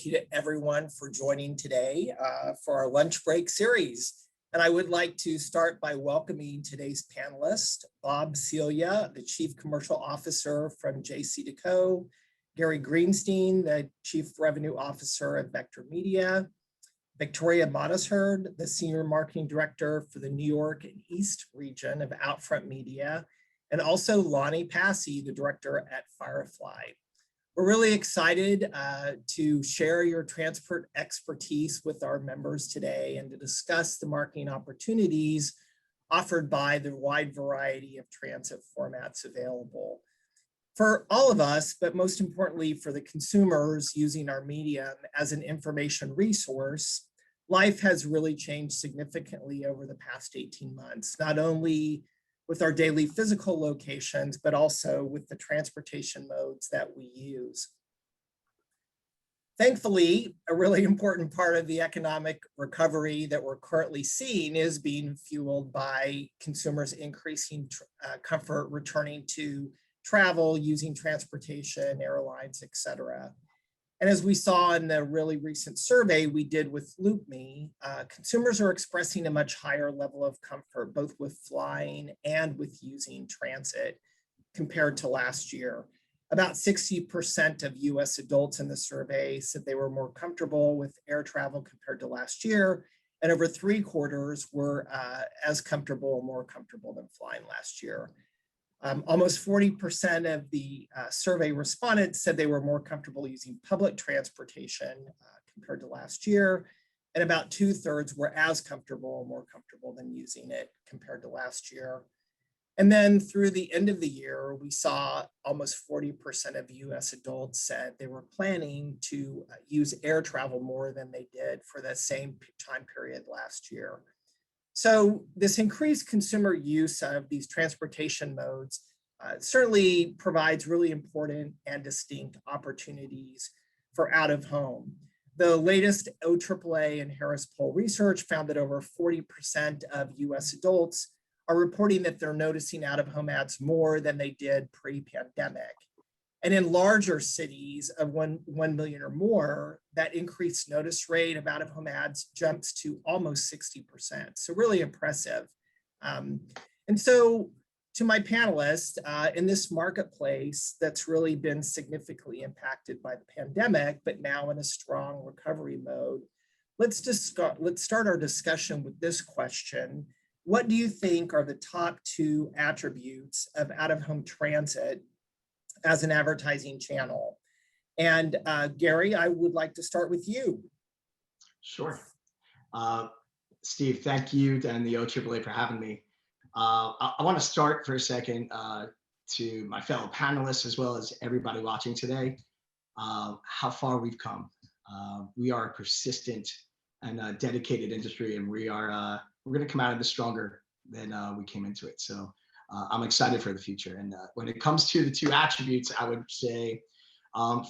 you to everyone for joining today for our lunch break series. And I would like to start by welcoming today's panelist, Bob Celia, the Chief Commercial Officer from JC&Co, Gary Greenstein, the Chief Revenue Officer at Vector Media, Victoria Modisherd, the Senior Marketing Director for the New York and East region of Outfront Media, and also Lonnie Passy, the Director at Firefly. We're really excited to share your transport expertise with our members today and to discuss the marketing opportunities offered by the wide variety of transit formats available. For all of us, but most importantly for the consumers using our medium as an information resource, life has really changed significantly over the past 18 months, not only with our daily physical locations, but also with the transportation modes that we use. Thankfully, a really important part of the economic recovery that we're currently seeing is being fueled by consumers increasing comfort returning to travel, using transportation, airlines, et cetera. And as we saw in the really recent survey we did with LoopMe, consumers are expressing a much higher level of comfort, both with flying and with using transit compared to last year. About 60% of US adults in the survey said they were more comfortable with air travel compared to last year, and over 3/4 were as comfortable or more comfortable than flying last year. Almost 40% of the survey respondents said they were more comfortable using public transportation compared to last year. And about 2/3 were as comfortable or more comfortable than using it compared to last year. And then through the end of the year, we saw almost 40% of US adults said they were planning to use air travel more than they did for the same time period last year. So this increased consumer use of these transportation modes certainly provides really important and distinct opportunities for out of home. The latest OAAA and Harris Poll research found that over 40% of US adults are reporting that they're noticing out of home ads more than they did pre-pandemic. And in larger cities of 1 million or more, that increased notice rate of out-of-home ads jumps to almost 60%. So really impressive. And so to my panelists, in this marketplace that's really been significantly impacted by the pandemic, but now in a strong recovery mode, let's start our discussion with this question. What do you think are the top 2 attributes of out-of-home transit as an advertising channel? And Gary, I would like to start with you. Sure. Steve, thank you and the OAAA for having me. I want to start for a second to my fellow panelists as well as everybody watching today, how far we've come. We are a persistent and dedicated industry, and we're going to come out of this stronger than we came into it. So I'm excited for the future. And when it comes to the 2 attributes, I would say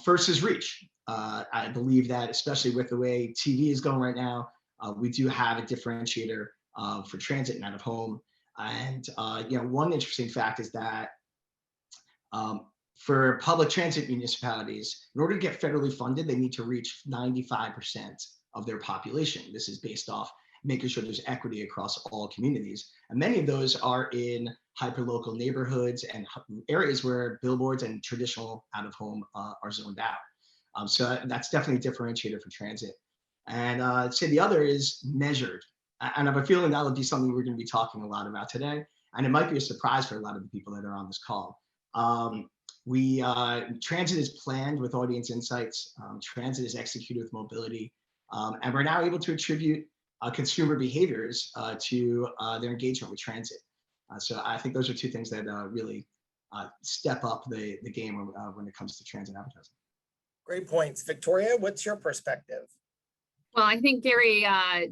first is reach. I believe that especially with the way TV is going right now, we do have a differentiator for transit and out of home. And one interesting fact is that for public transit municipalities, in order to get federally funded, they need to reach 95% of their population. This is based off making sure there's equity across all communities. And many of those are in hyperlocal neighborhoods and areas where billboards and traditional out-of-home are zoned out. So that's definitely a differentiator for transit. And I'd say the other is measured. And I have a feeling that'll be something we're going to be talking a lot about today. And it might be a surprise for a lot of the people that are on this call. Transit is planned with audience insights. Transit is executed with mobility. And we're now able to attribute consumer behaviors to their engagement with transit. So I think those are 2 things that really step up the game when it comes to transit advertising. Great points. Victoria, what's your perspective? Well, I think Gary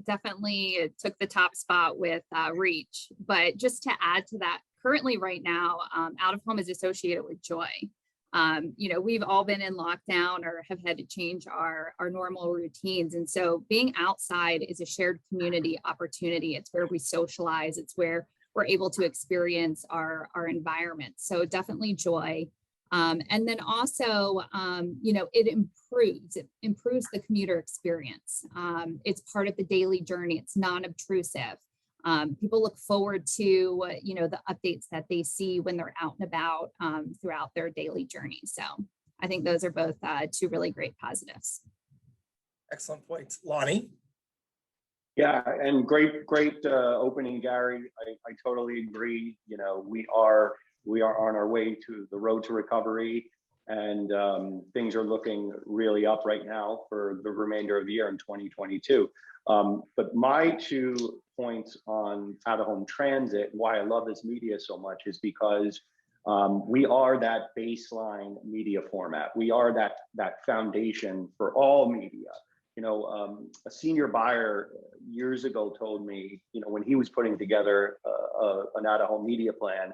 definitely took the top spot with reach. But just to add to that, currently right now, out of home is associated with joy. We've all been in lockdown or have had to change our normal routines. And so being outside is a shared community opportunity. It's where we socialize. It's where we're able to experience our environment. So definitely joy. And then also, it improves the commuter experience. It's part of the daily journey. It's non-obtrusive. People look forward to, the updates that they see when they're out and about throughout their daily journey. So I think those are both two really great positives. Excellent points. Lonnie? Yeah, and great opening, Gary. I totally agree. We are on our way to the road to recovery, and things are looking really up right now for the remainder of the year in 2022. But my 2 points on out-of-home transit, why I love this media so much, is because we are that baseline media format. We are that foundation for all media. A senior buyer years ago told me, when he was putting together an out-of-home media plan,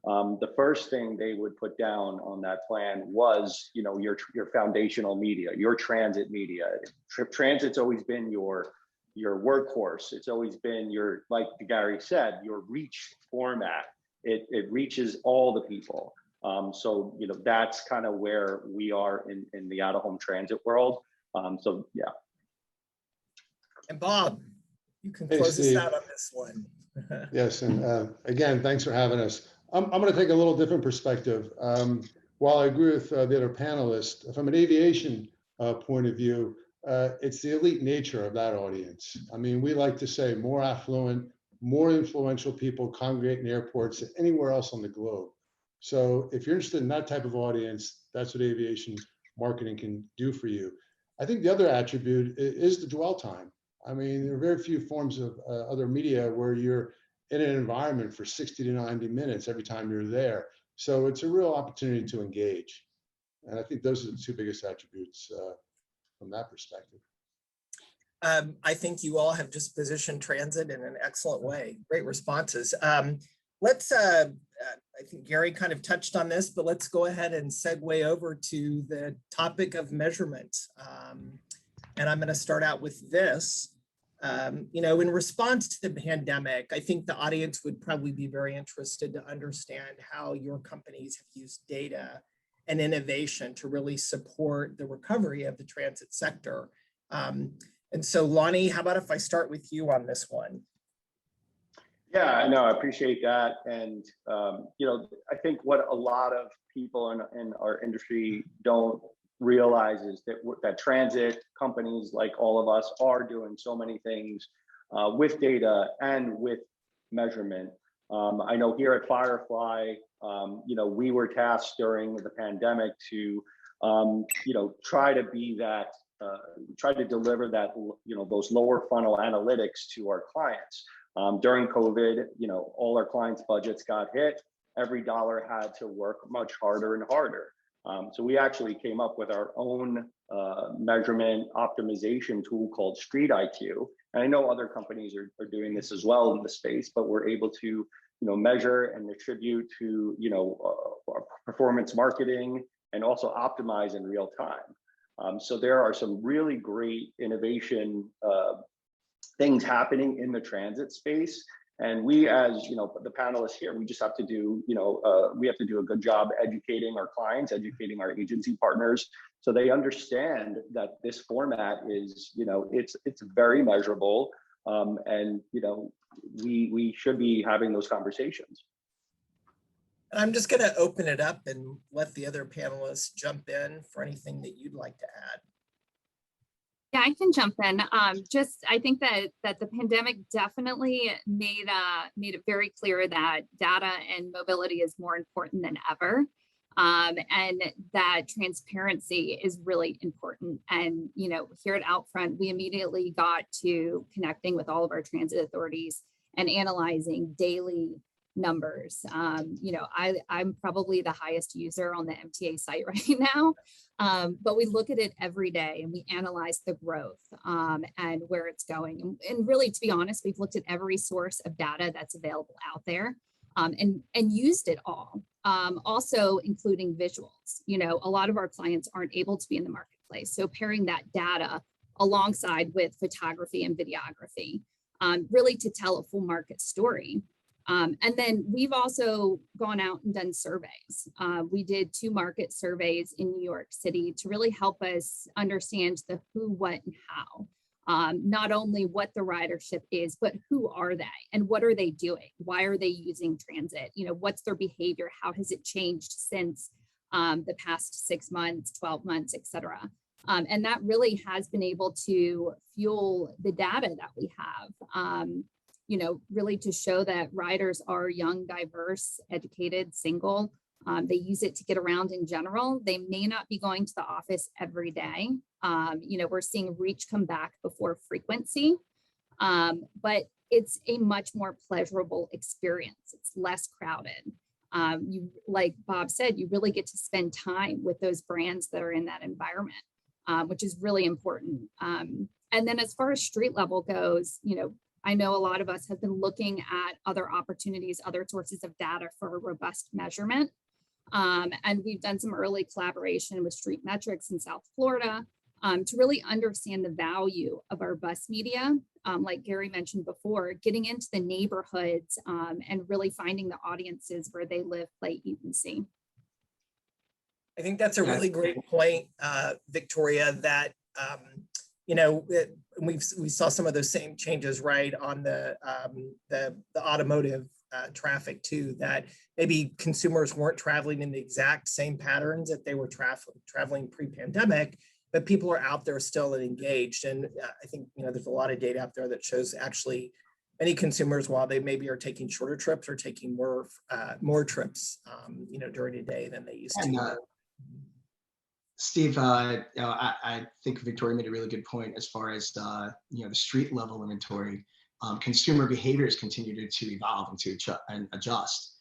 the first thing they would put down on that plan was, your foundational media, your transit media. Transit's always been your workhorse. It's always been your, like Gary said, your reach format. It reaches all the people. So, that's kind of where we are in the out-of-home transit world. So, yeah. And Bob, you can close us out on this one. Yes, and again, thanks for having us. I'm going to take a little different perspective. While I agree with the other panelists, from an aviation point of view, it's the elite nature of that audience. I mean, we like to say more affluent, more influential people congregate in airports than anywhere else on the globe. So if you're interested in that type of audience, that's what aviation marketing can do for you. I think the other attribute is the dwell time. I mean, there are very few forms of other media where you're in an environment for 60 to 90 minutes every time you're there. So it's a real opportunity to engage. And I think those are the 2 biggest attributes from that perspective. I think you all have just positioned transit in an excellent way. Great responses. Let's, I think Gary kind of touched on this, but let's go ahead and segue over to the topic of measurement. And I'm going to start out with this. In response to the pandemic, I think the audience would probably be very interested to understand how your companies have used data and innovation to really support the recovery of the transit sector. And so, Lonnie, how about if I start with you on this one? Yeah, no, I appreciate that. And, I think what a lot of people in our industry don't realize is that transit companies, like all of us, are doing so many things with data and with measurement. I know here at Firefly, we were tasked during the pandemic to, try to be that, try to deliver that, those lower funnel analytics to our clients. During COVID, all our clients' budgets got hit. Every dollar had to work much harder and harder. So we actually came up with our own measurement optimization tool called Street IQ. And I know other companies are doing this as well in the space, but we're able to, measure and attribute to, performance marketing and also optimize in real time. So there are some really great innovation things happening in the transit space. And we, as the panelists here, we just have to do, we have to do a good job educating our clients, educating our agency partners, so they understand that this format is, it's very measurable, and we should be having those conversations. I'm just going to open it up and let the other panelists jump in for anything that you'd like to add. Yeah, I can jump in. I think that the pandemic definitely made it very clear that data and mobility is more important than ever, and that transparency is really important. And here at Outfront, we immediately got to connecting with all of our transit authorities and analyzing daily numbers. I'm probably the highest user on the MTA site right now, but we look at it every day and we analyze the growth and where it's going. And really, to be honest, we've looked at every source of data that's available out there and used it all, also including visuals. A lot of our clients aren't able to be in the marketplace. So pairing that data alongside with photography and videography, really to tell a full market story. And then we've also gone out and done surveys. We did 2 market surveys in New York City to really help us understand the who, what, and how. Not only what the ridership is, but who are they and what are they doing? Why are they using transit? You know, what's their behavior? How has it changed since the past 6 months, 12 months, et cetera? And that really has been able to fuel the data that we have. You know, really to show that riders are young, diverse, educated, single. They use it to get around in general. They may not be going to the office every day. You know, we're seeing reach come back before frequency, but it's a much more pleasurable experience. It's less crowded. You, like Bob said, you really get to spend time with those brands that are in that environment, which is really important. And then as far as street level goes, you know, I know a lot of us have been looking at other opportunities, other sources of data for robust measurement. And we've done some early collaboration with Street Metrics in South Florida to really understand the value of our bus media. Like Gary mentioned before, getting into the neighborhoods and really finding the audiences where they live, play, eat, and see. I think that's a really great point, Victoria, that you know, we saw some of those same changes, right, on the automotive traffic too, that maybe consumers weren't traveling in the exact same patterns that they were traveling pre-pandemic, but people are out there still and engaged. And I think, you know, there's a lot of data out there that shows actually many consumers, while they maybe are taking shorter trips, are taking more trips, you know, during a day than they used to. Steve, you know, I think Victoria made a really good point as far as you know, the street level inventory. Consumer behaviors continue to evolve and adjust.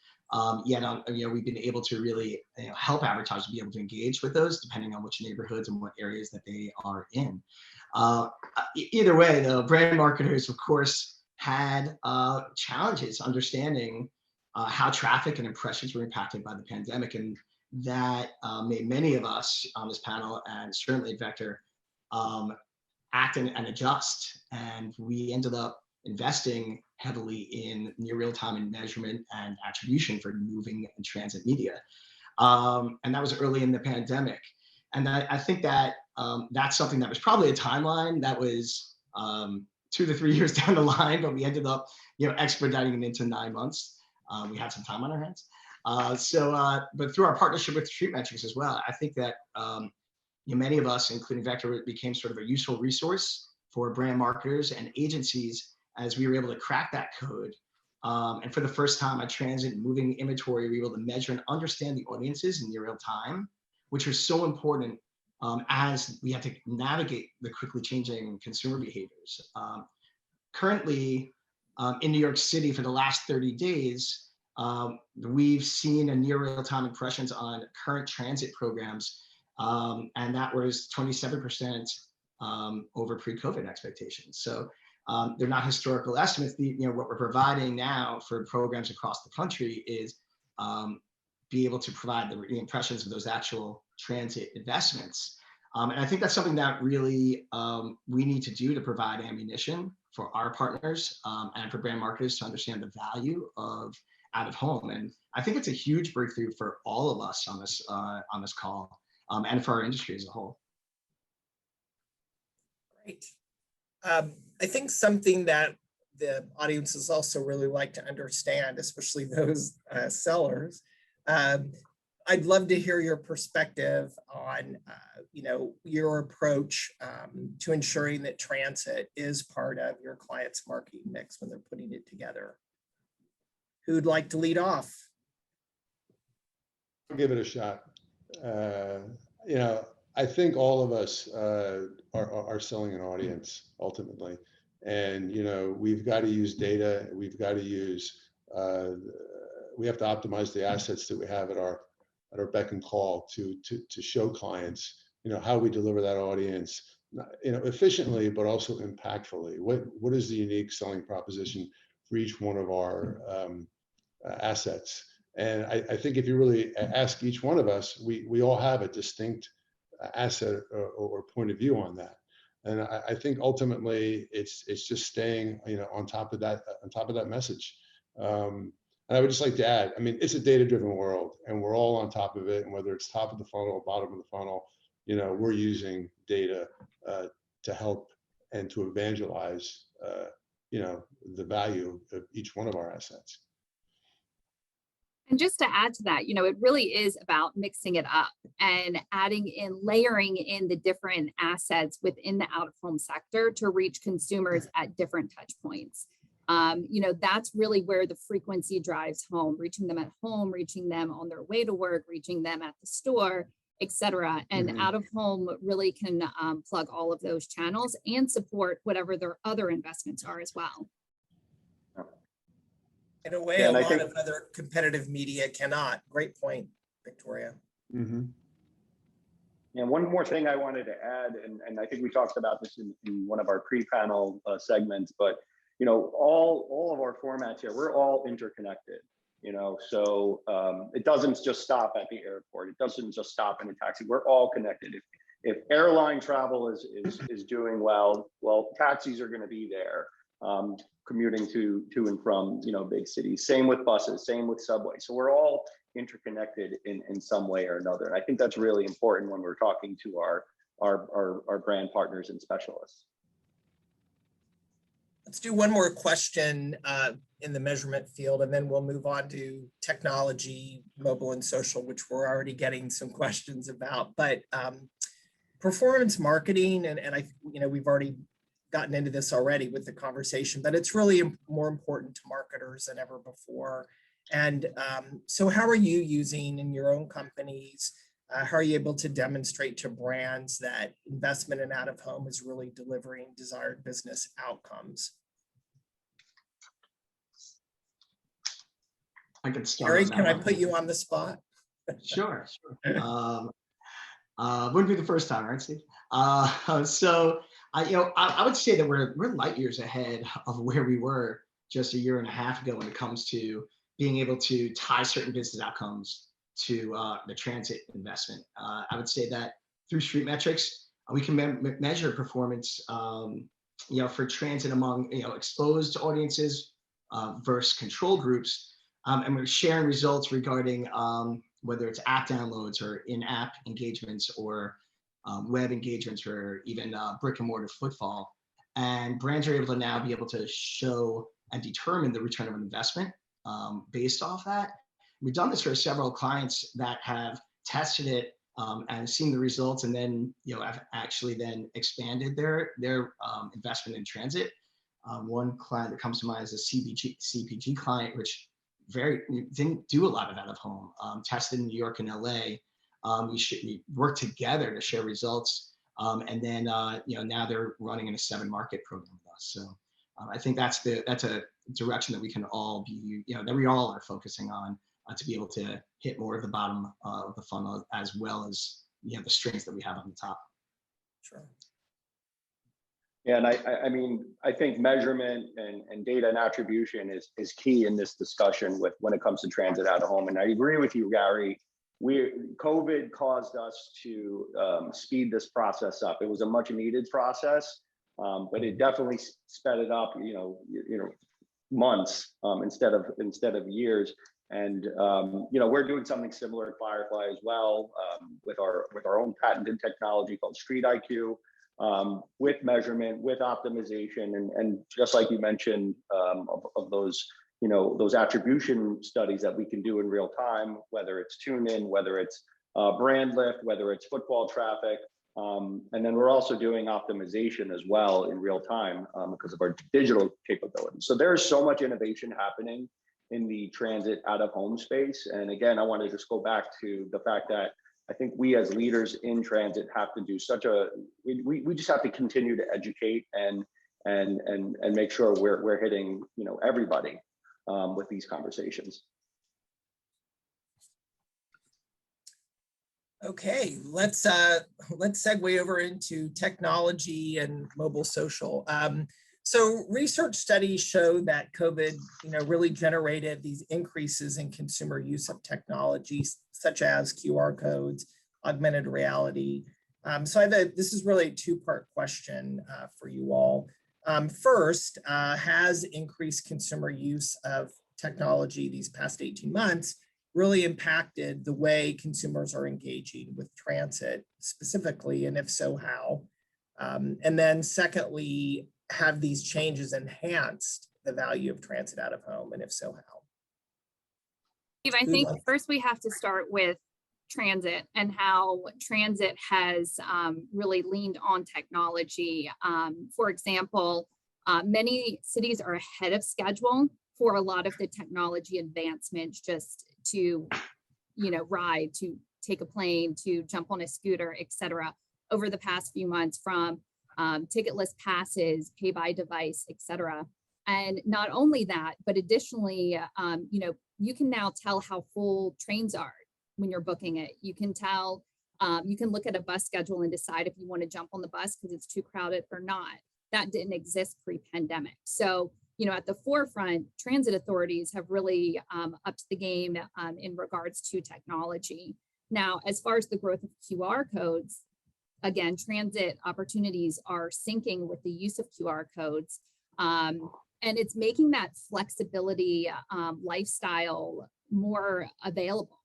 Yet, you know, we've been able to really, you know, help advertisers be able to engage with those depending on which neighborhoods and what areas that they are in. Either way, though, brand marketers, of course, had challenges understanding how traffic and impressions were impacted by the pandemic, and that made many of us on this panel, and certainly at Vector, act and adjust. And we ended up investing heavily in near real-time and measurement and attribution for moving and transit media. And that was early in the pandemic. And I think that that's something that was probably a timeline that was 2 to 3 years down the line, but we ended up, you know, expediting it into 9 months. We had some time on our hands. But through our partnership with Street Metrics as well, I think that you know, many of us, including Vector, became sort of a useful resource for brand marketers and agencies as we were able to crack that code. And for the first time on transit and moving inventory, we were able to measure and understand the audiences in near real time, which was so important as we had to navigate the quickly changing consumer behaviors. Currently, in New York City for the last 30 days, we've seen a near real-time impressions on current transit programs, and that was 27% over pre-COVID expectations. So they're not historical estimates. You know, what we're providing now for programs across the country is be able to provide the impressions of those actual transit investments. And I think that's something that really we need to do to provide ammunition for our partners and for brand marketers to understand the value of out of home. And I think it's a huge breakthrough for all of us on this call and for our industry as a whole. Great. I think something that the audiences also really like to understand, especially those sellers, I'd love to hear your perspective on, you know, your approach to ensuring that transit is part of your client's marketing mix when they're putting it together. Who'd like to lead off? I'll give it a shot. You know, I think all of us are selling an audience ultimately. And, you know, we've got to use data. We've got to use, we have to optimize the assets that we have at our beck and call to show clients, you know, how we deliver that audience, you know, efficiently, but also impactfully. What is the unique selling proposition for each one of our assets? And I think if you really ask each one of us, we all have a distinct asset or point of view on that. And I think ultimately it's just staying, you know, on top of that message. And I would just like to add, I mean, it's a data-driven world, and we're all on top of it. And whether it's top of the funnel or bottom of the funnel, you know, we're using data to help and to evangelize, you know, the value of each one of our assets. And just to add to that, you know, it really is about mixing it up and adding in, layering in the different assets within the out-of-home sector to reach consumers at different touch points. You know, that's really where the frequency drives home, reaching them at home, reaching them on their way to work, reaching them at the store, etc. And out of home really can plug all of those channels and support whatever their other investments are as well. In a way, Yeah, a and I lot think- of other competitive media cannot. Great point, Victoria. Mm-hmm. And one more thing I wanted to add, and I think we talked about this in one of our pre-panel segments, but you know, all of our formats here, we're all interconnected. You know, so it doesn't just stop at the airport. It doesn't just stop in a taxi. We're all connected. If airline travel is doing well, taxis are going to be there, commuting to and from, you know, big cities. Same with buses, same with subway. So we're all interconnected in some way or another. And I think that's really important when we're talking to our brand partners and specialists. Let's do one more question in the measurement field, and then we'll move on to technology, mobile and social, which we're already getting some questions about. But performance marketing, and I, you know, we've already gotten into this already with the conversation, but it's really more important to marketers than ever before. And so how are you using in your own companies? How are you able to demonstrate to brands that investment in out of home is really delivering desired business outcomes? I can start. Gary, can I put you on the spot? Sure. Wouldn't be the first time, right, Steve? So you know, I would say that we're light years ahead of where we were just a year and a half ago when it comes to being able to tie certain business outcomes to the transit investment. I would say that through street metrics, we can measure performance, you know, for transit among, you know, exposed audiences versus control groups. And we're sharing results regarding whether it's app downloads or in-app engagements or web engagements or even brick and mortar footfall. And brands are able to now be able to show and determine the return of an investment based off that. We've done this for several clients that have tested it and seen the results, and then, you know, have actually then expanded their investment in transit. One client that comes to mind is a CPG client, which didn't do a lot of out of home, tested in New York and LA. We worked together to share results, and then you know, now they're running in a 7-market program with us. So I think that's a direction that we can all be, you know, that we all are focusing on to be able to hit more of the bottom of the funnel, as well as, you know, the strengths that we have on the top. Sure. Yeah, and I mean, I think measurement and data and attribution is key in this discussion when it comes to transit out of home. And I agree with you, Gary. COVID caused us to speed this process up. It was a much needed process, but it definitely sped it up, you know, months instead of years. And you know, we're doing something similar at Firefly as well, with our own patented technology called Street IQ, with measurement, with optimization, and just like you mentioned, of those, you know, those attribution studies that we can do in real time, whether it's tune in, whether it's brand lift, whether it's football traffic. And then we're also doing optimization as well in real time because of our digital capabilities. So there's so much innovation happening in the transit out of home space. And again, I want to just go back to the fact that I think we as leaders in transit have to do we just have to continue to educate and make sure we're hitting, you know, everybody with these conversations. Okay, let's segue over into technology and mobile social. So research studies show that COVID, you know, really generated these increases in consumer use of technologies such as QR codes, augmented reality. So this is really a 2-part question for you all. First, has increased consumer use of technology these past 18 months really impacted the way consumers are engaging with transit specifically, and if so, how? And then secondly, have these changes enhanced the value of transit out of home, and if so, how? Steve, I think first we have to start with transit and how transit has really leaned on technology. For example, many cities are ahead of schedule for a lot of the technology advancements, just to, ride, to take a plane, to jump on a scooter, etc. over the past few months, from ticketless passes, pay by device, etc. And not only that, but additionally, you can now tell how full trains are when you're booking it. You can tell, you can look at a bus schedule and decide if you want to jump on the bus because it's too crowded or not. That didn't exist pre-pandemic. So, at the forefront, transit authorities have really upped the game in regards to technology. Now, as far as the growth of QR codes, again, transit opportunities are syncing with the use of QR codes. And it's making that flexibility lifestyle more available.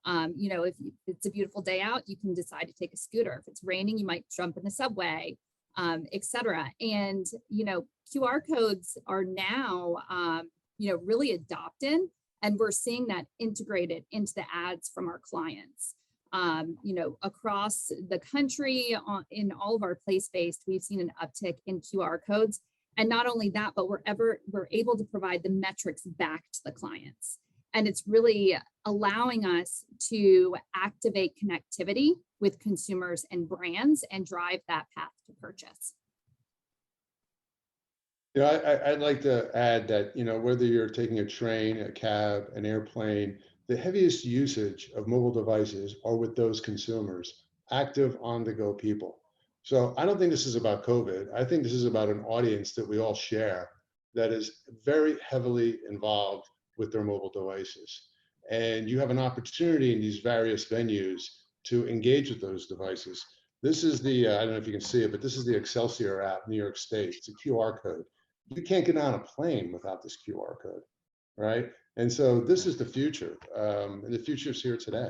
If it's a beautiful day out, you can decide to take a scooter. If it's raining, you might jump in the subway, etc. And, QR codes are now, really adopted, and we're seeing that integrated into the ads from our clients. Across the country, in all of our place-based, we've seen an uptick in QR codes. And not only that, but we're able to provide the metrics back to the clients. And it's really allowing us to activate connectivity with consumers and brands and drive that path to purchase. I'd like to add that, whether you're taking a train, a cab, an airplane, the heaviest usage of mobile devices are with those consumers, active on-the-go people. So I don't think this is about COVID. I think this is about an audience that we all share that is very heavily involved with their mobile devices. And you have an opportunity in these various venues to engage with those devices. This is the, I don't know if you can see it, but this is the Excelsior app, New York State. It's a QR code. You can't get on a plane without this QR code, right? And so this is the future, and the future is here today.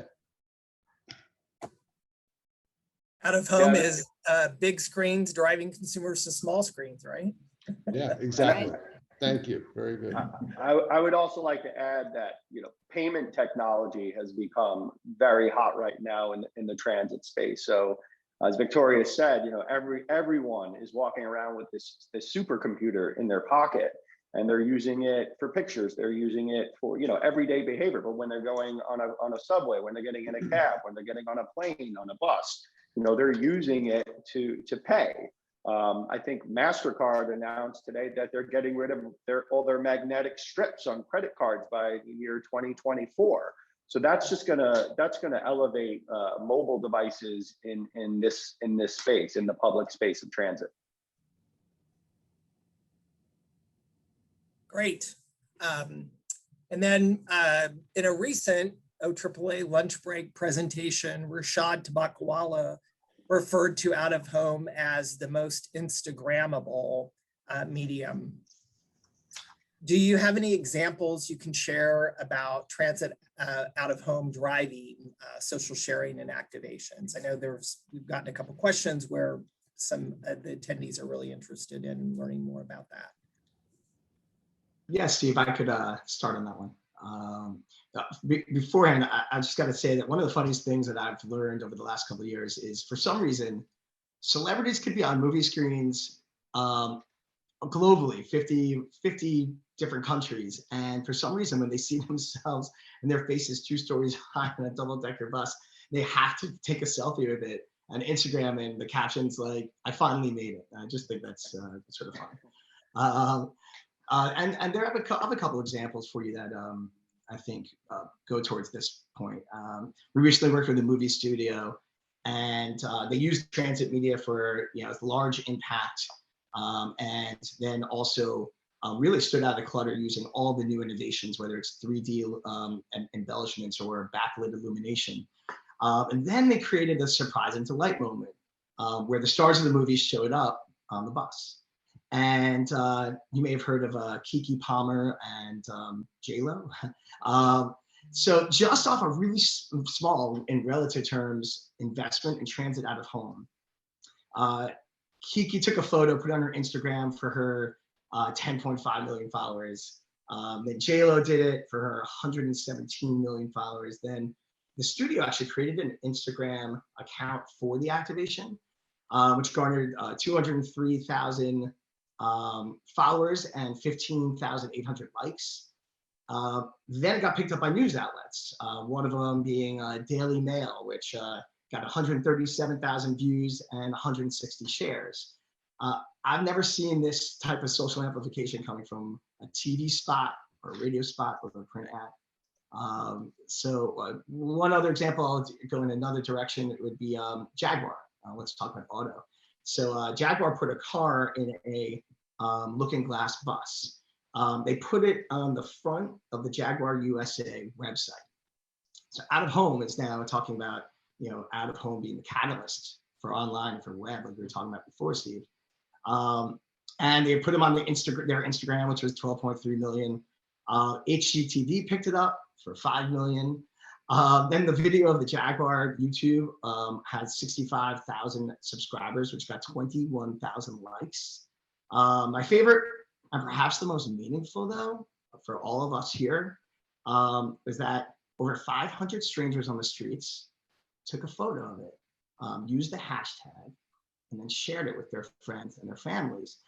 Out of home is big screens driving consumers to small screens, right? Yeah, exactly. Thank you. Very good. I would also like to add that, payment technology has become very hot right now in the transit space. So as Victoria said, everyone is walking around with this supercomputer in their pocket, and they're using it for pictures. They're using it for, everyday behavior. But when they're going on a subway, when they're getting in a cab, when they're getting on a plane, on a bus, they're using it to pay. I think MasterCard announced today that they're getting rid of all their magnetic strips on credit cards by the year 2024. So that's gonna elevate mobile devices in this space, in the public space of transit. Great. And then in a recent OAAA lunch break presentation, Rashad Tabakwala referred to out of home as the most Instagrammable medium. Do you have any examples you can share about transit out of home driving social sharing and activations? I know we've gotten a couple questions where some of the attendees are really interested in learning more about that. Yeah, Steve, I could start on that one. Beforehand, I just got to say that one of the funniest things that I've learned over the last couple of years is, for some reason, celebrities could be on movie screens globally, 50 different countries. And for some reason, when they see themselves and their face is 2 stories high on a double-decker bus, they have to take a selfie with it on Instagram, and the caption's like, "I finally made it." I just think that's sort of fun. And there have a couple examples for you that I think go towards this point. We recently worked with a movie studio, and they used transit media for large impact, and then also really stood out of the clutter using all the new innovations, whether it's 3D embellishments or backlit illumination. And then they created a surprise and delight moment where the stars of the movie showed up on the bus. And you may have heard of Keke Palmer and J-Lo. So just off a really small, in relative terms, investment in transit out of home, Keke took a photo, put it on her Instagram for her 10.5 million followers. Then J-Lo did it for her 117 million followers. Then the studio actually created an Instagram account for the activation, which garnered 203,000 followers and 15,800 likes. Then it got picked up by news outlets, one of them being Daily Mail, which got 137,000 views and 160 shares. I've never seen this type of social amplification coming from a TV spot or a radio spot or a print ad. So one other example, I'll go in another direction, it would be Jaguar. Let's talk about auto. So Jaguar put a car in a looking glass bus. They put it on the front of the Jaguar USA website. So out of home is now talking about, out of home being the catalyst for online, for web, like we were talking about before, Steve. And they put them on their Instagram, which was 12.3 million. HGTV picked it up for 5 million. Then the video of the Jaguar YouTube had 65,000 subscribers, which got 21,000 likes. My favorite, and perhaps the most meaningful though, for all of us here, is that over 500 strangers on the streets took a photo of it, used the hashtag, and then shared it with their friends and their families.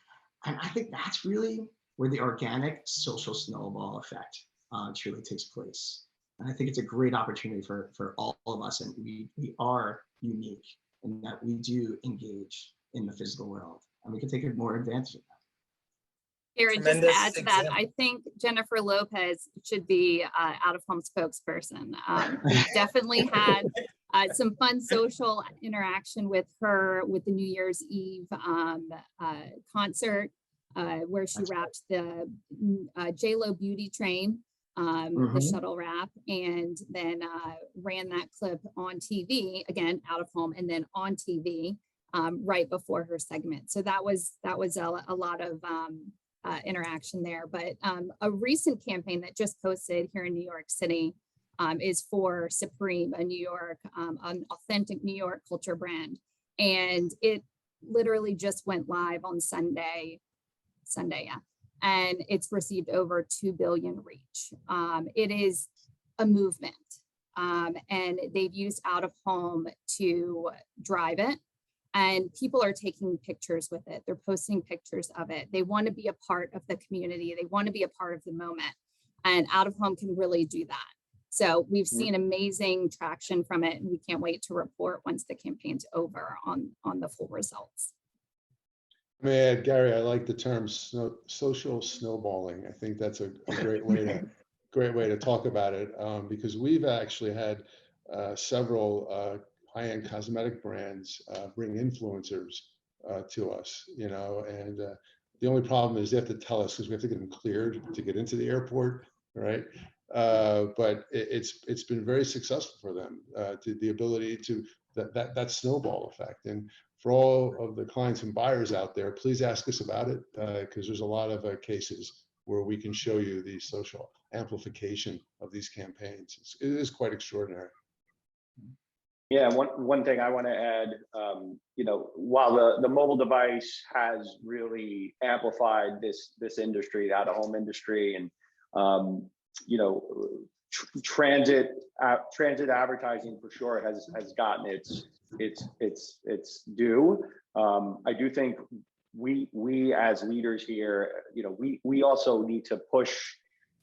And I think that's really where the organic social snowball effect truly takes place. And I think it's a great opportunity for all of us. And we are unique in that we do engage in the physical world, and we can take more advantage of that. Gary, just to Tremendous add to that, example. I think Jennifer Lopez should be out of home spokesperson. We definitely had some fun social interaction with her with the New Year's Eve concert, where she wrapped the J-Lo beauty train, the shuttle wrap, and then ran that clip on TV, again, out of home, and then on TV right before her segment. So that was a lot of interaction there. But a recent campaign that just posted here in New York City is for Supreme, a New York, an authentic New York culture brand. And it literally just went live on Sunday, yeah. And it's received over 2 billion reach. It is a movement. And they've used out of home to drive it. And people are taking pictures with it. They're posting pictures of it. They want to be a part of the community. They want to be a part of the moment. And out of home can really do that. So we've seen amazing traction from it, and we can't wait to report once the campaign's over on the full results. Man, Gary, I like the term social snowballing. I think that's a great way to talk about it, because we've actually had several high-end cosmetic brands bring influencers to us, and the only problem is they have to tell us, because we have to get them cleared to get into the airport, right? But it's been very successful for them, to the ability to that snowball effect. And for all of the clients and buyers out there, please ask us about it, because there's a lot of cases where we can show you the social amplification of these campaigns. It is quite extraordinary. Yeah, one thing I want to add, while the mobile device has really amplified this industry, the out-of-home industry, and transit advertising for sure has gotten its due. I do think we as leaders here, we also need to push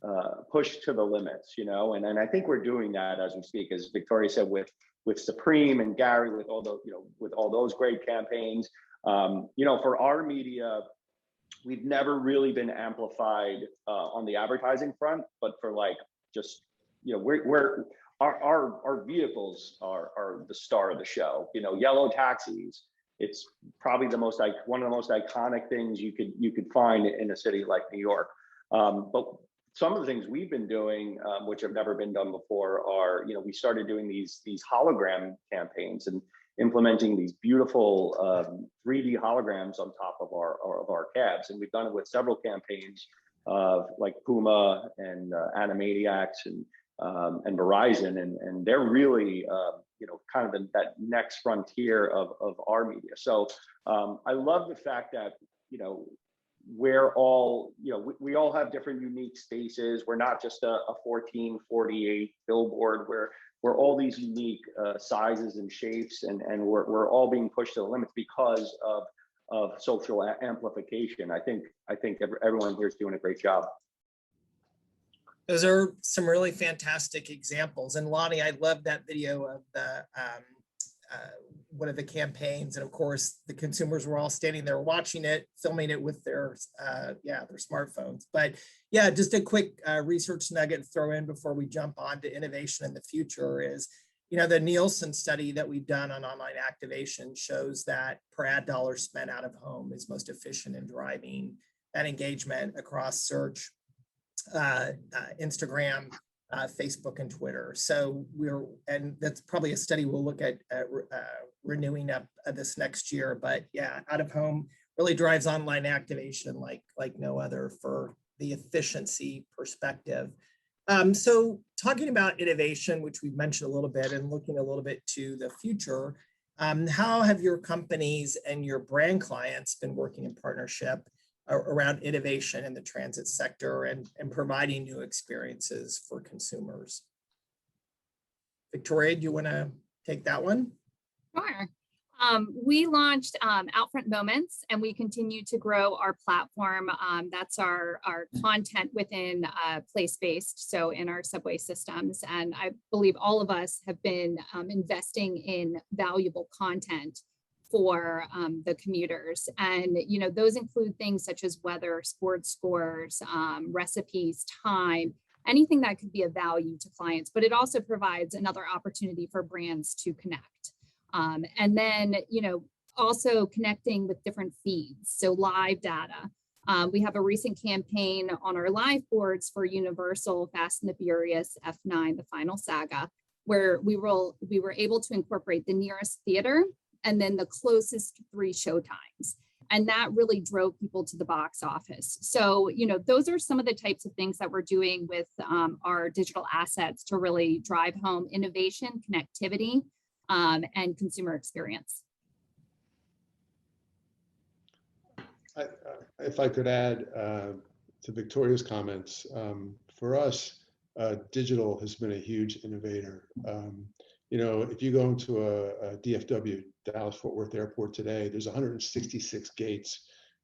to the limits, and I think we're doing that as we speak, as Victoria said, with Supreme and Gary, with all the with all those great campaigns. For our media, we've never really been amplified on the advertising front, but for our vehicles are the star of the show. Yellow taxis. It's probably one of the most iconic things you could find in a city like New York. But some of the things we've been doing, which have never been done before, are we started doing these hologram campaigns, and implementing these beautiful 3D holograms on top of our cabs. And we've done it with several campaigns like Puma and Animaniacs and Verizon, and they're really kind of that next frontier of our media. So I love the fact that we're all we all have different unique spaces. We're not just a 1448 billboard. We're all these unique sizes and shapes, and we're all being pushed to the limits because of social amplification. I think everyone here is doing a great job. Those are some really fantastic examples. And Lonnie, I love that video of the one of the campaigns. And of course, the consumers were all standing there watching it, filming it with their smartphones. But yeah, just a quick research nugget to throw in before we jump on to innovation in the future is, the Nielsen study that we've done on online activation shows that per ad dollar spent out of home is most efficient in driving that engagement across search, Instagram, Facebook, and Twitter. So and that's probably a study we'll look at renewing up this next year. But yeah, out of home really drives online activation like no other for the efficiency perspective. So talking about innovation, which we've mentioned a little bit, and looking a little bit to the future, how have your companies and your brand clients been working in partnership around innovation in the transit sector and providing new experiences for consumers? Victoria, do you want to take that one? Sure. We launched Outfront Moments, and we continue to grow our platform. That's our content within place-based, so in our subway systems. And I believe all of us have been investing in valuable content for the commuters. And, those include things such as weather, sports scores, recipes, time, anything that could be of value to clients, but it also provides another opportunity for brands to connect. And then, also connecting with different feeds, so live data. We have a recent campaign on our live boards for Universal Fast and the Furious F9, the final saga, where we were able to incorporate the nearest theater and then the closest 3 showtimes. And that really drove people to the box office. So, those are some of the types of things that we're doing with our digital assets to really drive home innovation, connectivity, and consumer experience. If I could add to Victoria's comments, for us, digital has been a huge innovator. If you go into a DFW, Dallas-Fort Worth Airport today, there's 166 gates.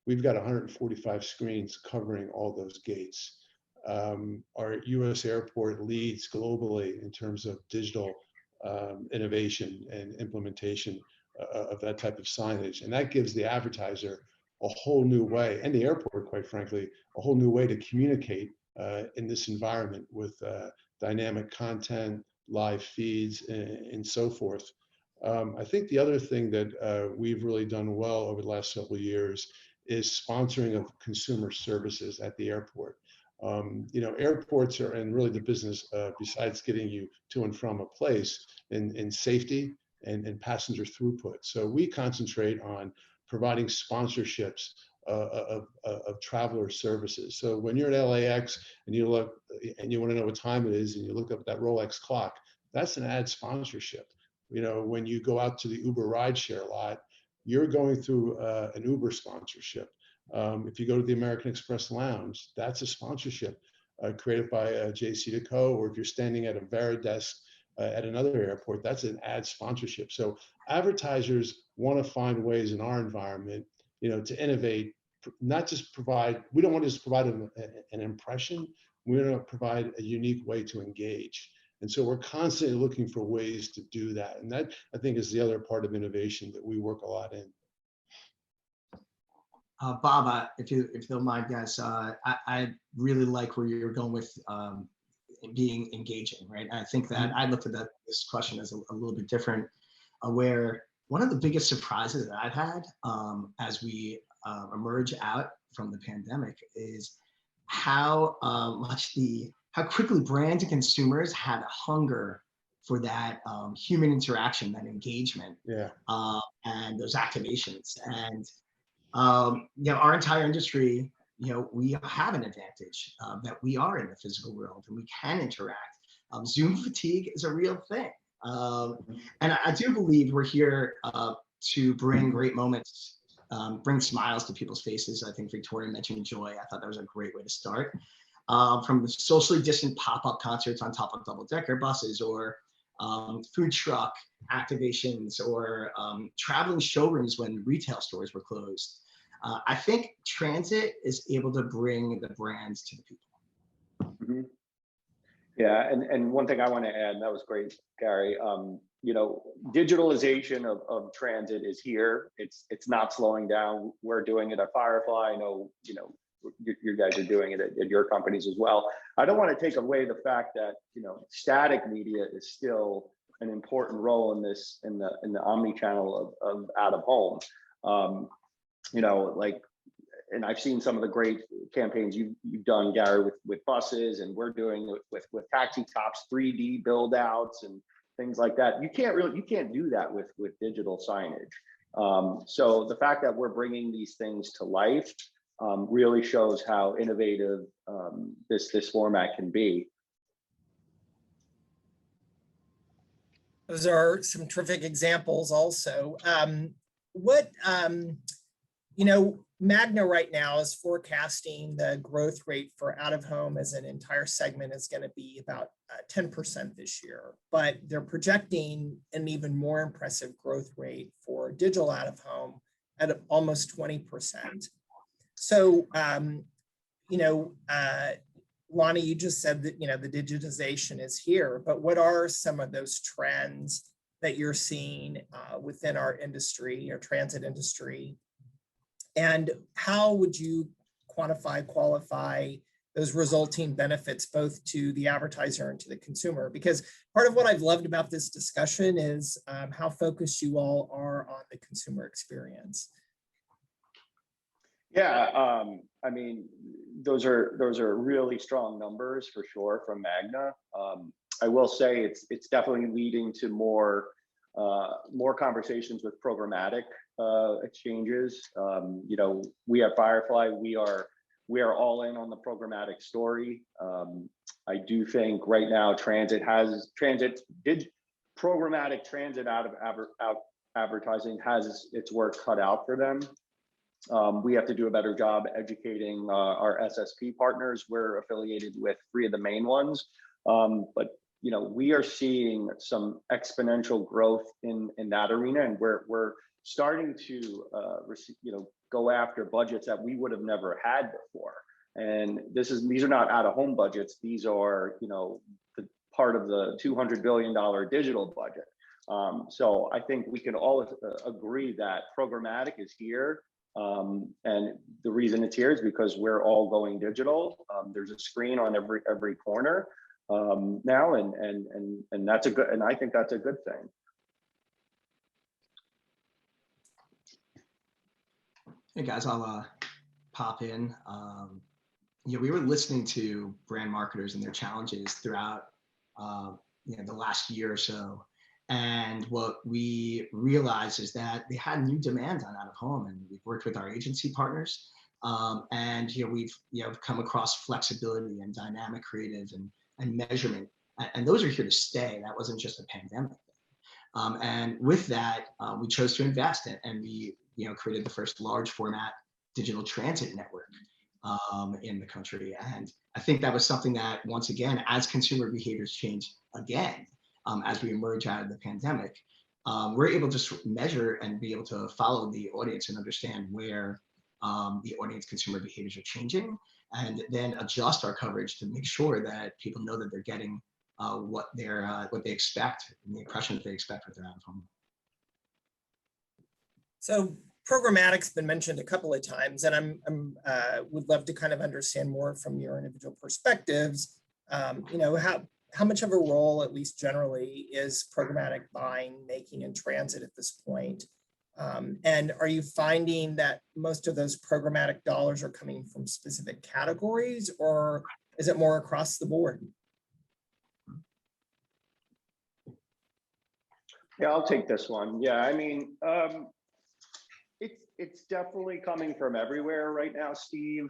We've got 145 screens covering all those gates. Our US airport leads globally in terms of digital innovation and implementation of that type of signage. And that gives the advertiser a whole new way, and the airport, quite frankly, a whole new way to communicate in this environment with dynamic content, live feeds, and so forth. I think the other thing that we've really done well over the last several years is sponsoring of consumer services at the airport. Airports are in really the business, besides getting you to and from a place, in safety and passenger throughput. So we concentrate on providing sponsorships of traveler services. So when you're at LAX and you look and you want to know what time it is and you look up that Rolex clock, that's an ad sponsorship. When you go out to the Uber rideshare lot, you're going through an Uber sponsorship. If you go to the American Express Lounge, that's a sponsorship created by JC&Co. Or if you're standing at a Veridesk at another airport, that's an ad sponsorship. So advertisers want to find ways in our environment, to innovate, not just provide. We don't want to just provide an impression. We want to provide a unique way to engage. And so we're constantly looking for ways to do that. And that, I think, is the other part of innovation that we work a lot in. Bob, if you don't mind, guys, I really like where you're going with being engaging, right? I think that I looked at this question as a little bit different, where one of the biggest surprises that I've had as we emerge out from the pandemic is how quickly brands and consumers had hunger for that human interaction, that engagement, Yeah. and those activations. And our entire industry, we have an advantage that we are in the physical world and we can interact. Zoom fatigue is a real thing. And I do believe we're here to bring great moments, bring smiles to people's faces. I think Victoria mentioned joy. I thought that was a great way to start. From the socially distant pop-up concerts on top of double-decker buses, or food truck activations, or traveling showrooms when retail stores were closed. I think transit is able to bring the brands to the people. Mm-hmm. Yeah, and one thing I want to add, and that was great, Gary. Digitalization of transit is here. It's not slowing down. We're doing it at Firefly. I know, you guys are doing it at your companies as well. I don't want to take away the fact that static media is still an important role in this, in the omni-channel of out of home. And I've seen some of the great campaigns you've done, Gary, with buses, and we're doing it with taxi tops, 3D build outs and things like that. You can't do that with digital signage. So the fact that we're bringing these things to life really shows how innovative this format can be. Those are some terrific examples also. Magna right now is forecasting the growth rate for out of home as an entire segment is going to be about 10% this year, but they're projecting an even more impressive growth rate for digital out of home at almost 20%. So, Lonnie, you just said that, the digitization is here, but what are some of those trends that you're seeing within our industry, our transit industry? And how would you qualify those resulting benefits both to the advertiser and to the consumer? Because part of what I've loved about this discussion is how focused you all are on the consumer experience. Yeah, those are really strong numbers for sure from Magna. I will say it's definitely leading to more conversations with programmatic exchanges. We at Firefly, we are all in on the programmatic story. I do think right now programmatic transit out of advertising has its work cut out for them. We have to do a better job educating our SSP partners. We're affiliated with 3 of the main ones, but we are seeing some exponential growth in that arena, and we're starting to go after budgets that we would have never had before. And these are not out of home budgets. These are the part of the $200 billion digital budget. So I think we can all agree that programmatic is here. And the reason it's here is because we're all going digital. There's a screen on every corner now, and that's a good, and I think that's a good thing. Hey guys, I'll pop in. We were listening to brand marketers and their challenges throughout the last year or so. And what we realized is that they had new demands on out of home, and we've worked with our agency partners. And we've come across flexibility and dynamic creative and measurement, and those are here to stay. That wasn't just a pandemic thing. And with that, we chose to invest and we created the first large format digital transit network in the country. And I think that was something that, once again, as consumer behaviors change again, as we emerge out of the pandemic, we're able to measure and be able to follow the audience and understand where the audience consumer behaviors are changing, and then adjust our coverage to make sure that people know that they're getting what they expect and the impression that they expect with their out of home. So programmatic's been mentioned a couple of times, and I'm would love to kind of understand more from your individual perspectives. How much of a role, at least generally, is programmatic buying making in transit at this point? And are you finding that most of those programmatic dollars are coming from specific categories, or is it more across the board? Yeah, I'll take this one. Yeah, I mean, it's definitely coming from everywhere right now, Steve.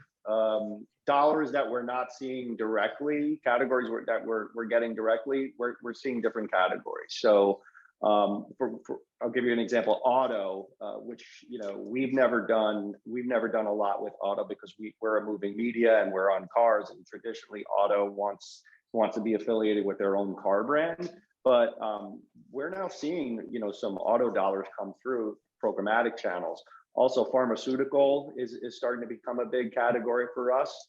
Dollars that we're not seeing directly, categories that we're getting directly, we're seeing different categories. So I'll give you an example. Auto, which we've never done a lot with auto because we're a moving media and we're on cars, and traditionally auto wants to be affiliated with their own car brand. But we're now seeing some auto dollars come through programmatic channels. Also, pharmaceutical is starting to become a big category for us.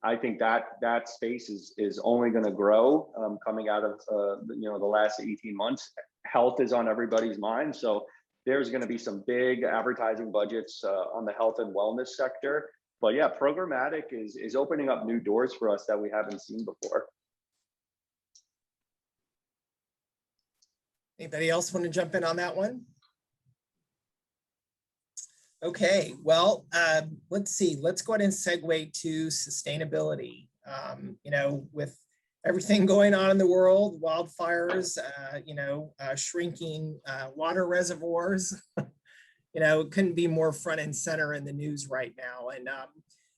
I think that space is only going to grow coming out of the last 18 months. Health is on everybody's mind, so there's going to be some big advertising budgets on the health and wellness sector. But yeah, programmatic is opening up new doors for us that we haven't seen before. Anybody else want to jump in on that one? Okay, well, let's see. Let's go ahead and segue to sustainability. With everything going on in the world, wildfires, shrinking water reservoirs, it couldn't be more front and center in the news right now. And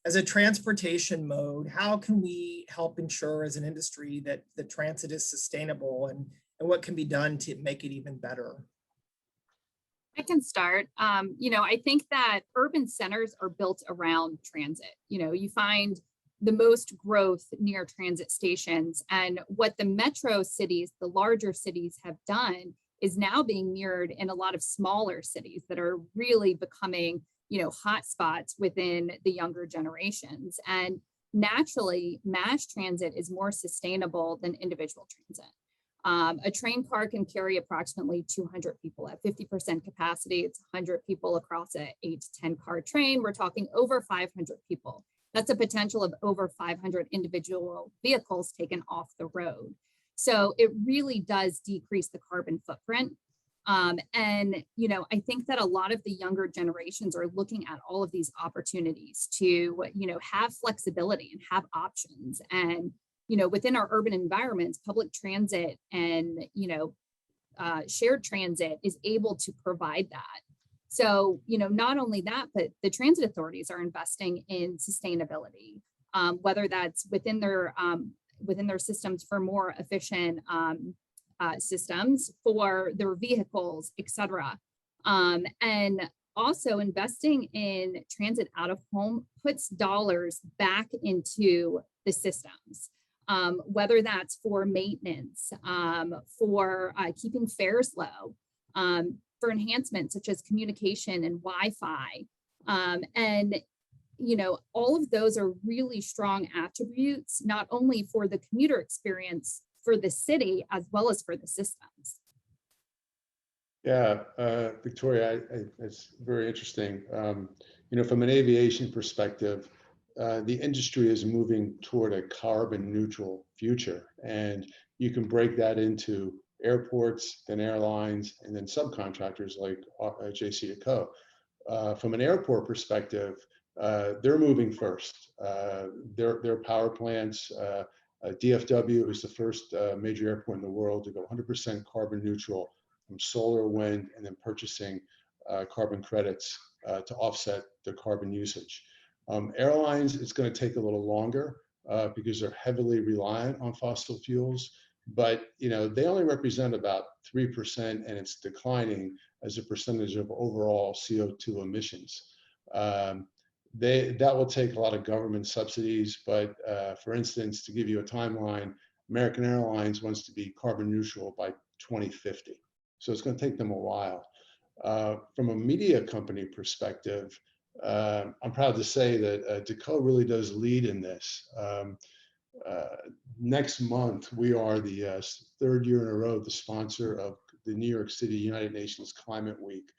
as a transportation mode, how can we help ensure as an industry that the transit is sustainable, and what can be done to make it even better? I can start. I think that urban centers are built around transit. You find the most growth near transit stations, and what the metro cities, the larger cities, have done is now being mirrored in a lot of smaller cities that are really becoming, hot spots within the younger generations. And naturally, mass transit is more sustainable than individual transit. A train car can carry approximately 200 people at 50% capacity. It's 100 people across an 8 to 10 car train. We're talking over 500 people. That's a potential of over 500 individual vehicles taken off the road. So it really does decrease the carbon footprint. I think that a lot of the younger generations are looking at all of these opportunities to, have flexibility and have options. And within our urban environments, public transit and, shared transit is able to provide that. So, not only that, but the transit authorities are investing in sustainability, whether that's within their systems for more efficient systems for their vehicles, et cetera. And also investing in transit out of home puts dollars back into the systems. Whether that's for maintenance, for keeping fares low, for enhancements such as communication and Wi-Fi. All of those are really strong attributes, not only for the commuter experience for the city, as well as for the systems. Yeah, Victoria, it's very interesting. From an aviation perspective, the industry is moving toward a carbon neutral future, and you can break that into airports, then airlines, and then subcontractors like JC&Co. From an airport perspective, they're moving first. Their power plants, DFW is the first major airport in the world to go 100% carbon neutral from solar, wind, and then purchasing carbon credits to offset the carbon usage. Airlines, it's going to take a little longer because they're heavily reliant on fossil fuels, but they only represent about 3%, and it's declining as a percentage of overall CO2 emissions. That will take a lot of government subsidies, but for instance, to give you a timeline, American Airlines wants to be carbon neutral by 2050. So it's going to take them a while. From a media company perspective, I'm proud to say that Decaux really does lead in this. Next month, we are the third year in a row the sponsor of the New York City United Nations Climate Week.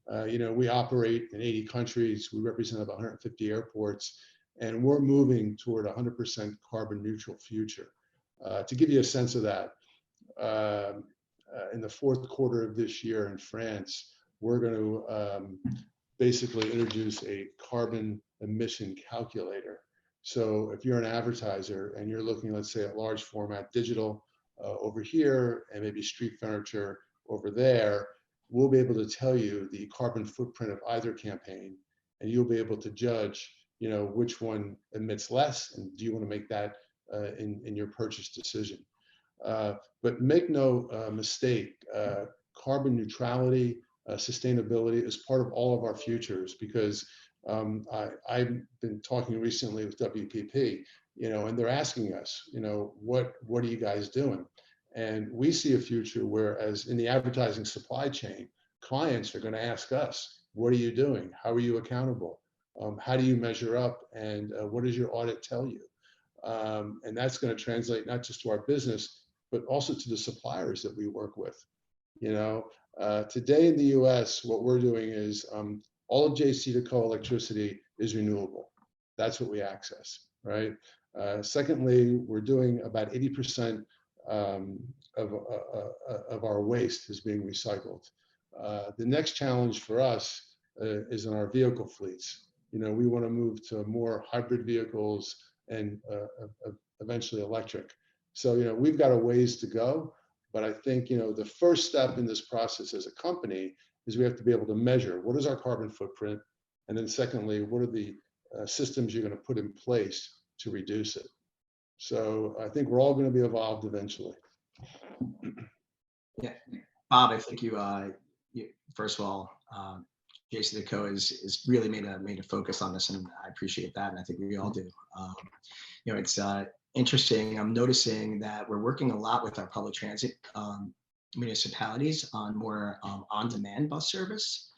We operate in 80 countries. We represent about 150 airports, and we're moving toward a 100% carbon neutral future. To give you a sense of that, in the fourth quarter of this year in France, we're going to basically introduce a carbon emission calculator. So if you're an advertiser and you're looking, let's say, at large format digital over here, and maybe street furniture over there, we'll be able to tell you the carbon footprint of either campaign, and you'll be able to judge, which one emits less, and do you want to make that in your purchase decision. But make no mistake, carbon neutrality, sustainability is part of all of our futures, because I've been talking recently with WPP, and they're asking us, what are you guys doing? And we see a future where, as in the advertising supply chain, clients are going to ask us, what are you doing? How are you accountable? How do you measure up? And what does your audit tell you? And that's going to translate not just to our business, but also to the suppliers that we work with. Today in the US, what we're doing is all of JC2Co electricity is renewable. That's what we access, right? Secondly, we're doing about 80% of our waste is being recycled. The next challenge for us is in our vehicle fleets. We want to move to more hybrid vehicles and eventually electric. So, we've got a ways to go, but I think, the first step in this process as a company is we have to be able to measure what is our carbon footprint, and then secondly, what are the systems you're going to put in place to reduce it. So I think we're all going to be evolved eventually. Yeah, Bob, I think you first of all, JC2Co is really made a focus on this, and I appreciate that, and I think we all do. It's interesting. I'm noticing that we're working a lot with our public transit municipalities on more on-demand bus service,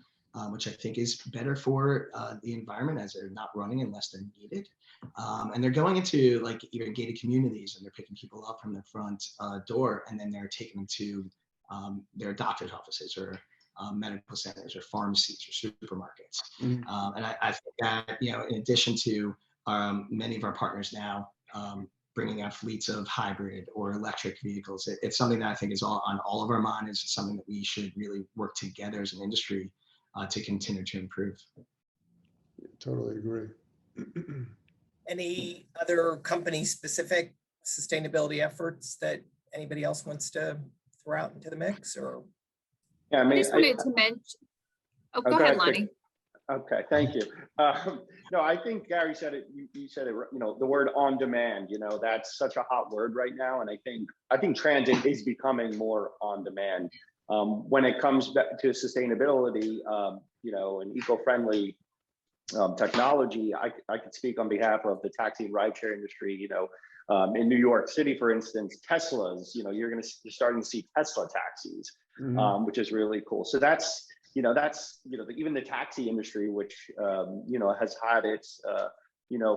which I think is better for the environment, as they're not running unless they're needed. And they're going into like even gated communities, and they're picking people up from the front door, and then they're taking them to their doctor's offices or medical centers or pharmacies or supermarkets. And I think that, in addition to many of our partners now bringing out fleets of hybrid or electric vehicles, it's something that I think is on all of our minds. It's something that we should really work together as an industry to continue to improve. Totally agree. Any other company-specific sustainability efforts that anybody else wants to throw out into the mix? Or yeah, I just wanted to mention. Oh, go ahead, Lonnie. Okay, thank you. No, I think Gary said it. You said it. The word on demand. That's such a hot word right now, and I think transit is becoming more on demand. When it comes back to sustainability, and eco-friendly technology, I could speak on behalf of the taxi and rideshare industry. In New York City, for instance, Teslas. You're starting to see Tesla taxis, which is really cool. So that's even the taxi industry, which has had its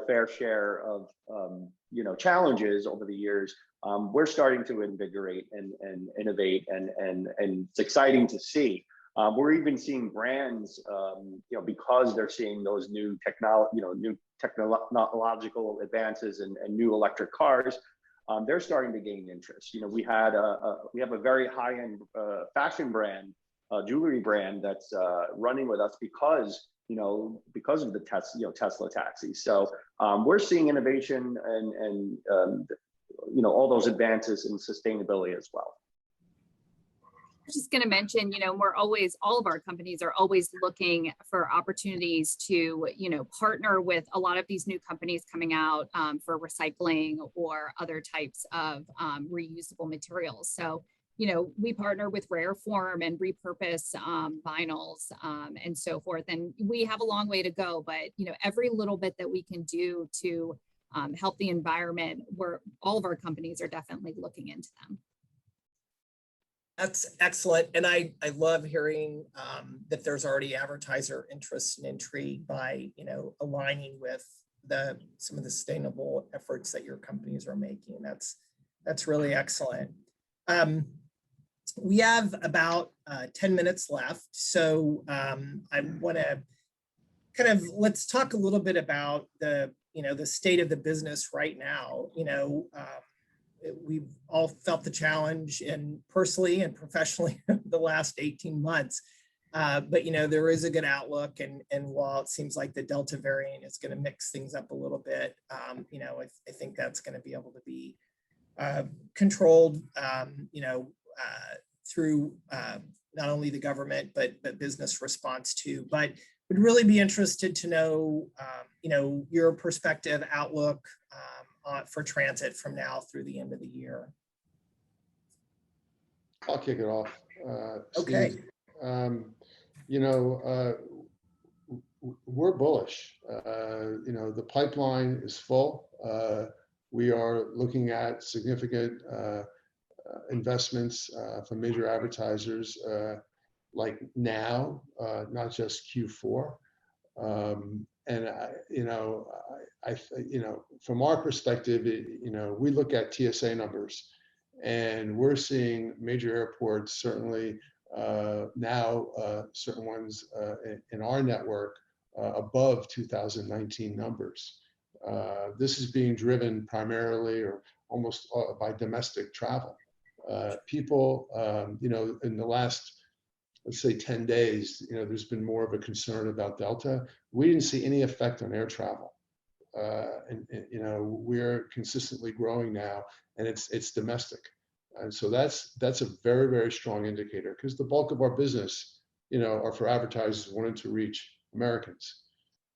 fair share of challenges over the years. We're starting to invigorate and innovate, and it's exciting to see. We're even seeing brands, because they're seeing those new technological advances and new electric cars. They're starting to gain interest. We have a very high-end fashion brand, jewelry brand that's running with us because of the Tesla taxi. So we're seeing innovation and all those advances in sustainability as well. I was just going to mention, all of our companies are always looking for opportunities to, partner with a lot of these new companies coming out for recycling or other types of reusable materials. So, we partner with Rare Form and repurpose vinyls and so forth. And we have a long way to go, but, every little bit that we can do to help the environment, all of our companies are definitely looking into them. that's excellent. And I love hearing that there's already advertiser interest and intrigue by, aligning with some of the sustainable efforts that your companies are making. That's really excellent. We have about 10 minutes left. So I want to let's talk a little bit about the state of the business right now. We've all felt the challenge, and personally and professionally the last 18 months. But there is a good outlook, and while it seems like the Delta variant is going to mix things up a little bit, I think that's going to be able to be controlled, through not only the government, but business response too. But would really be interested to know, your perspective, outlook for transit from now through the end of the year. I'll kick it off. Okay. Steve. We're bullish. The pipeline is full. We are looking at significant investments from major advertisers like now, not just Q4. From our perspective, we look at TSA numbers, and we're seeing major airports certainly now, certain ones in our network above 2019 numbers. This is being driven primarily or almost by domestic travel. People, in the last, let's say 10 days, there's been more of a concern about Delta. We didn't see any effect on air travel. We're consistently growing now, and it's domestic. And so that's a very, very strong indicator, because the bulk of our business, are for advertisers wanting to reach Americans.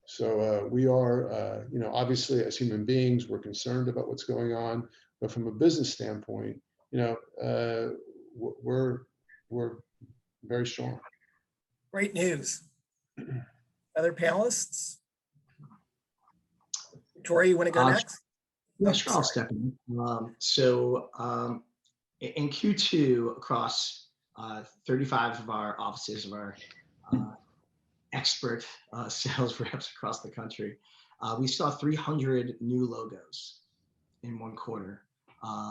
So we are, obviously as human beings, we're concerned about what's going on, but from a business standpoint, we're very strong. Great news. Other panelists? Victoria, you want to go next? Yeah, sure, I'll step in. In Q2, across 35 of our offices of our expert sales reps across the country, we saw 300 new logos in one quarter,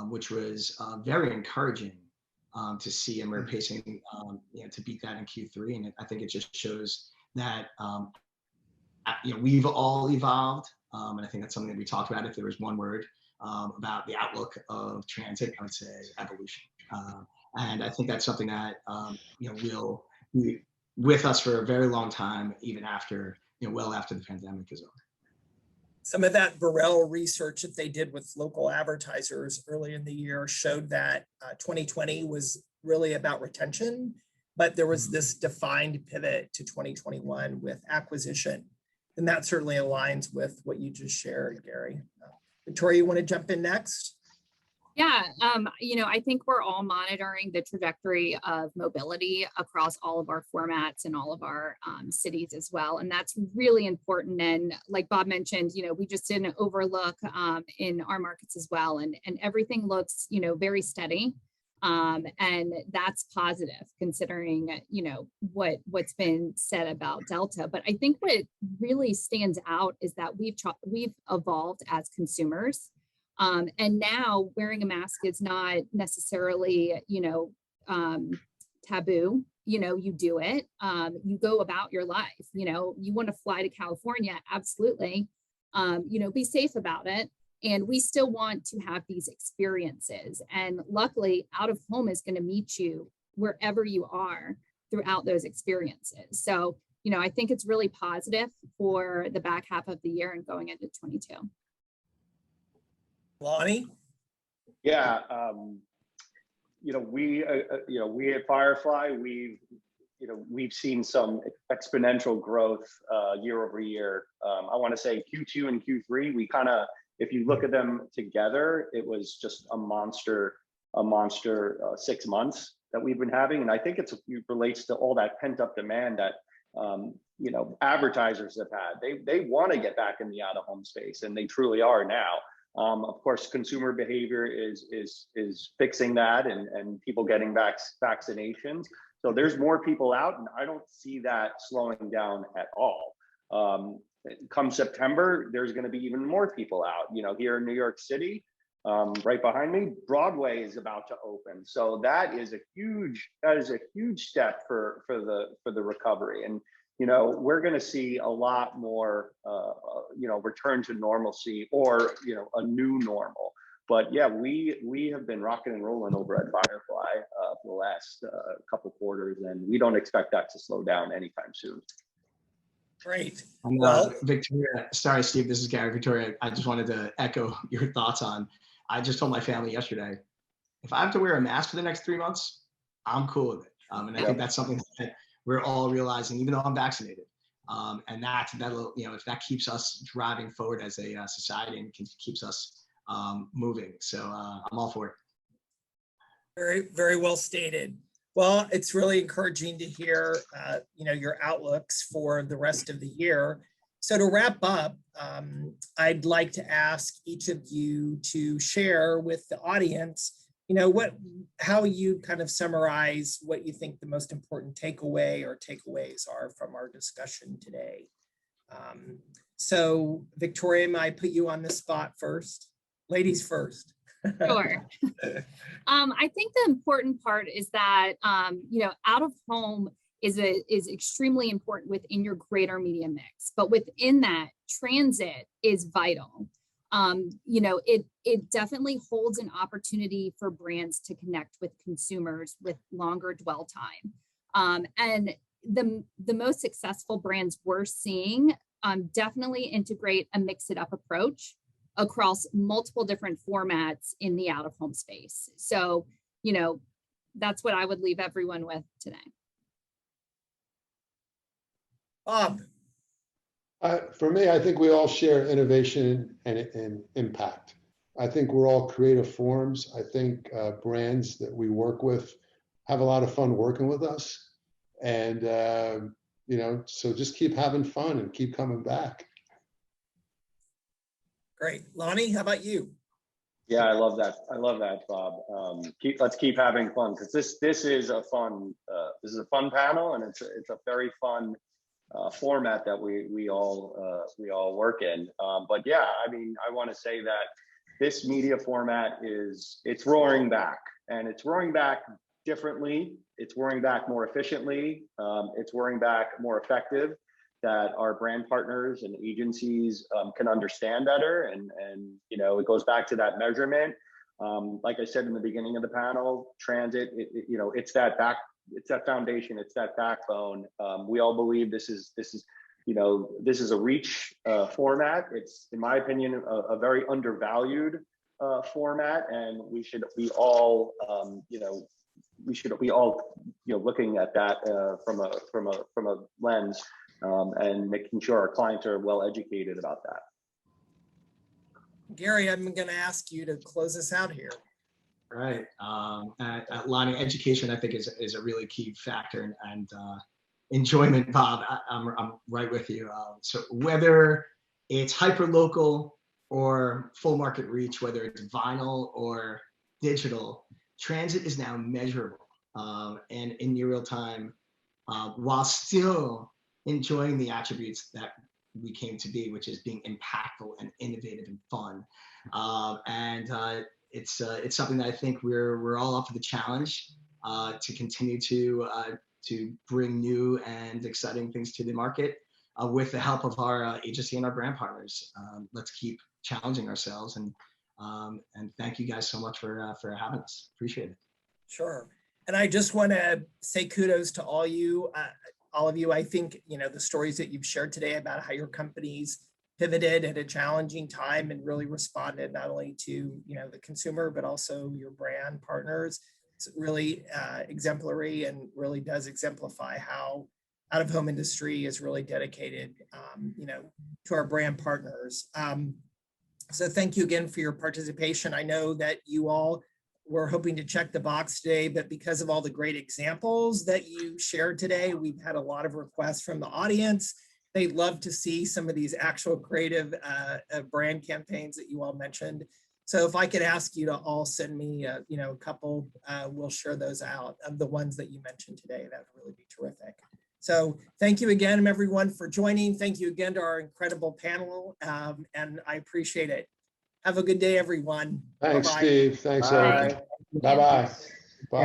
which was very encouraging to see, and we're pacing to beat that in Q3. And I think it just shows that we've all evolved, and I think that's something that we talked about. If there was one word about the outlook of transit, I would say evolution. And I think that's something that will be with us for a very long time, even after, well after the pandemic is over. Some of that Burrell research that they did with local advertisers early in the year showed that 2020 was really about retention, but there was this defined pivot to 2021 with acquisition. And that certainly aligns with what you just shared, Gary. Victoria, you want to jump in next? Yeah, I think we're all monitoring the trajectory of mobility across all of our formats and all of our cities as well. And that's really important. And like Bob mentioned, we just did an overlook in our markets as well. And everything looks, very steady. And that's positive considering, what's been said about Delta. But I think what really stands out is that we've evolved as consumers. And now wearing a mask is not necessarily, taboo. You do it. You go about your life. You want to fly to California, absolutely. Be safe about it. And we still want to have these experiences. And luckily, out of home is going to meet you wherever you are throughout those experiences. So, I think it's really positive for the back half of the year and going into 22. Lonnie? Yeah, we at Firefly, we've seen some exponential growth year over year. I want to say Q2 and Q3, we kind of, if you look at them together, it was just a monster 6 months that we've been having. And I think it relates to all that pent up demand that advertisers have had. They want to get back in the out of home space, and they truly are now. Of course, consumer behavior is fixing that, and people getting vaccinations. So there's more people out, and I don't see that slowing down at all. Come September, there's going to be even more people out. Here in New York City, right behind me, Broadway is about to open. So that is a huge step for the recovery. And we're going to see a lot more, return to normalcy, or, a new normal. But yeah, we have been rocking and rolling over at Firefly for the last couple quarters, and we don't expect that to slow down anytime soon. Great. Well, Victoria, sorry, Steve, this is Gary. Victoria, I just wanted to echo your thoughts on, I just told my family yesterday, if I have to wear a mask for the next 3 months, I'm cool with it. And I think that's something that we're all realizing, even though I'm vaccinated. And that'll, if that keeps us driving forward as a society and keeps us moving. So I'm all for it. Very, very well stated. Well, it's really encouraging to hear, your outlooks for the rest of the year. So to wrap up, I'd like to ask each of you to share with the audience, how you kind of summarize what you think the most important takeaway or takeaways are from our discussion today. So Victoria, may I put you on the spot first? Ladies first. Sure. I think the important part is that, out of home is extremely important within your greater media mix, but within that, transit is vital. It definitely holds an opportunity for brands to connect with consumers with longer dwell time. And the most successful brands we're seeing definitely integrate a mix it up approach across multiple different formats in the out of home space. So, that's what I would leave everyone with today. Bob. For me, I think we all share innovation and impact. I think we're all creative forms. I think brands that we work with have a lot of fun working with us. And, so just keep having fun and keep coming back. Great. Lonnie, how about you? Yeah, I love that. I love that, Bob. Let's keep having fun, because this is a fun panel, and it's a very fun format that we all work in. But yeah, I want to say that this media format it's roaring back, and it's roaring back differently. It's roaring back more efficiently. It's roaring back more effective, that our brand partners and agencies can understand better. And it goes back to that measurement. Like I said in the beginning of the panel, transit, it's that foundation, it's that backbone. We all believe this is a reach format. It's, in my opinion, a very undervalued format, and we should be all looking at that from a lens. And making sure our clients are well educated about that. Gary, I'm going to ask you to close us out here. Right. At Lonnie, education, I think, is a really key factor, and enjoyment, Bob. I'm right with you. So whether it's hyper local or full market reach, whether it's vinyl or digital, transit is now measurable and in near real time, while still enjoying the attributes that we came to be, which is being impactful and innovative and fun. It's something that I think we're all up for the challenge to continue to bring new and exciting things to the market with the help of our agency and our brand partners. Let's keep challenging ourselves, and thank you guys so much for having us. Appreciate it. Sure. And I just want to say kudos to all of you. I think, the stories that you've shared today about how your companies pivoted at a challenging time and really responded not only to, the consumer, but also your brand partners. It's really exemplary, and really does exemplify how out of home industry is really dedicated, to our brand partners. So thank you again for your participation. I know that you all were hoping to check the box today, but because of all the great examples that you shared today, we've had a lot of requests from the audience. They'd love to see some of these actual creative brand campaigns that you all mentioned. So if I could ask you to all send me, a couple, we'll share those out of the ones that you mentioned today. That would really be terrific. So thank you again, everyone, for joining. Thank you again to our incredible panel, and I appreciate it. Have a good day, everyone. Thanks, Bye-bye. Steve. Thanks, Bye. everyone. Bye-bye. Bye.